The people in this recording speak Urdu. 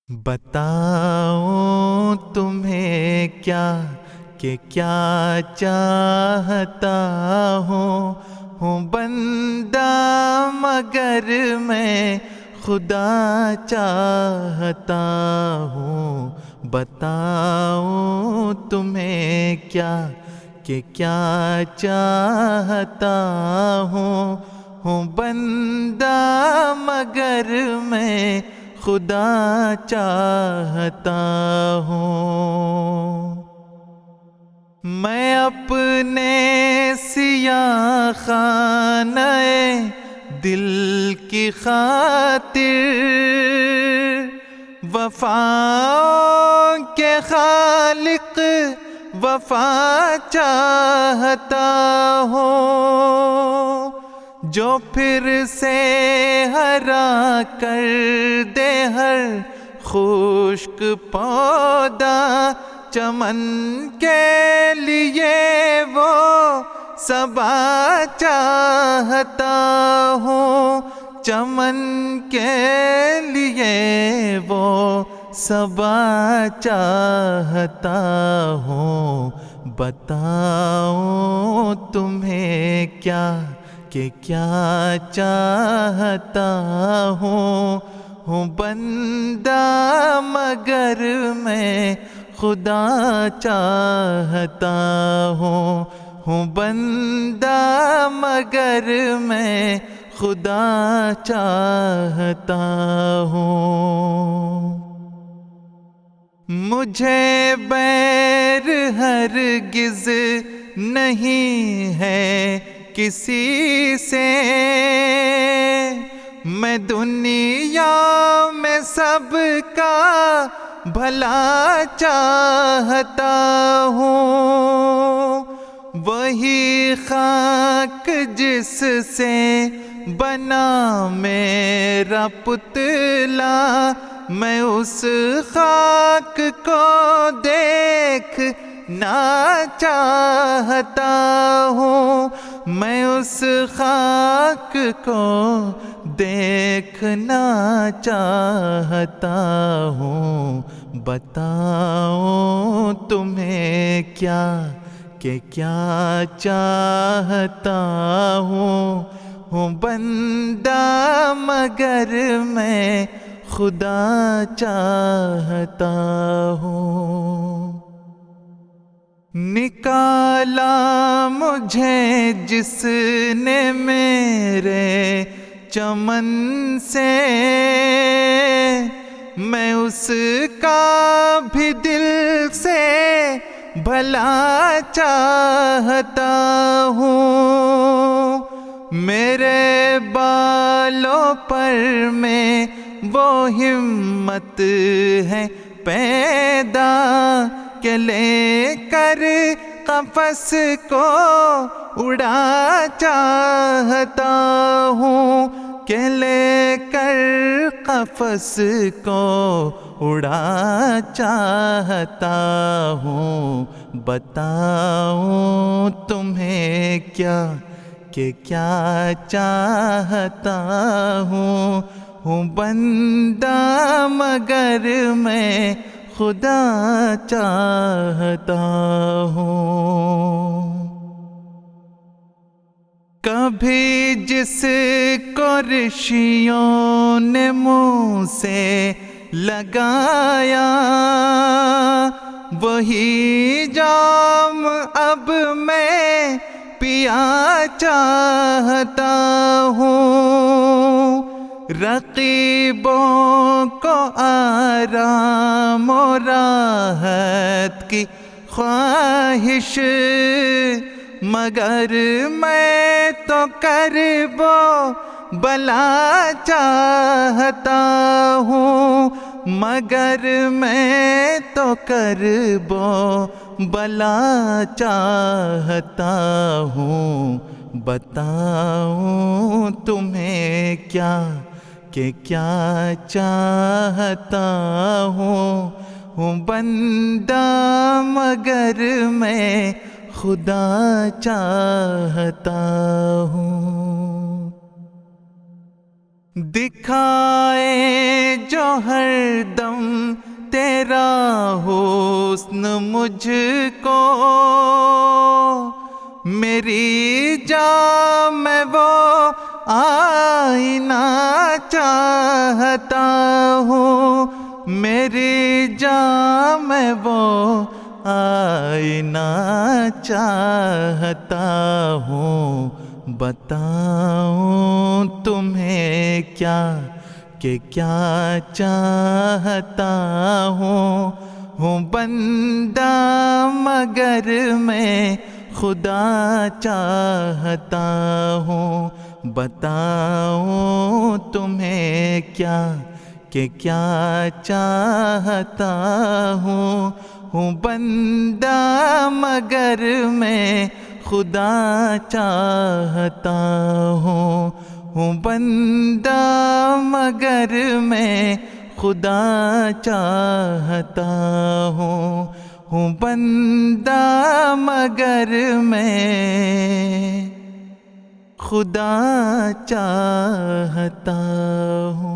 بتاؤں تمہیں کیا کہ کیا چاہتا ہوں بندہ مگر میں خدا چاہتا ہوں۔ بتاؤں تمہیں کیا کہ کیا چاہتا ہوں بندہ مگر میں خدا چاہتا ہوں۔ میں اپنے سیاہ خانہ دل کی خاطر وفا کے خالق وفا چاہتا ہوں، جو پھر سے ہرا کر دے ہر خشک پودا چمن کے لیے وہ صبا چاہتا ہوں، چمن کے لیے وہ صبا چاہتا ہوں۔ بتاؤں تمہیں کیا کہ کیا چاہتا ہوں بندہ مگر میں خدا چاہتا ہوں بندہ مگر میں خدا چاہتا ہوں۔ مجھے بیر ہرگز نہیں ہے کسی سے، میں دنیا میں سب کا بھلا چاہتا ہوں۔ وہی خاک جس سے بنا میرا پتلا، میں اس خاک کو دیکھنا چاہتا ہوں، میں اس خاک کو دیکھنا چاہتا ہوں۔ بتاؤں تمہیں کیا کہ کیا چاہتا ہوں بندہ مگر میں خدا چاہتا ہوں۔ نکالا مجھے جس نے میرے چمن سے، میں اس کا بھی دل سے بھلا چاہتا ہوں۔ میرے بالوں پر میں وہ ہمت ہے پیدا کہ لے کر قفس کو اڑا چاہتا ہوں، کہ لے کر قفس کو اڑا چاہتا ہوں۔ بتاؤں تمہیں کیا کہ کیا چاہتا ہوں بندہ مگر میں خدا چاہتا ہوں۔ کبھی جس کو رشیوں نے منہ سے لگایا، وہی جام اب میں پیا چاہتا ہوں۔ رقیبوں کو آرام و راحت کی خواہش، مگر میں تو کرب و بلا چاہتا ہوں، مگر میں تو کرب و بلا چاہتا ہوں۔ بتاؤں تمہیں کیا کہ کیا چاہتا ہوں بندہ مگر میں خدا چاہتا ہوں۔ دکھائے جو ہر دم تیرا حسن مجھ کو، میری جان میں وہ آئینہ چاہتا ہوں، میری جان میں وہ آئینہ چاہتا ہوں۔ بتاؤں تمہیں کیا کہ کیا چاہتا ہوں بندہ مگر میں خدا چاہتا ہوں۔ بتاؤں تمہیں کیا کہ کیا چاہتا ہوں بندہ مگر میں خدا چاہتا ہوں بندہ مگر میں خدا چاہتا ہوں بندہ مگر میں خدا چاہتا ہوں۔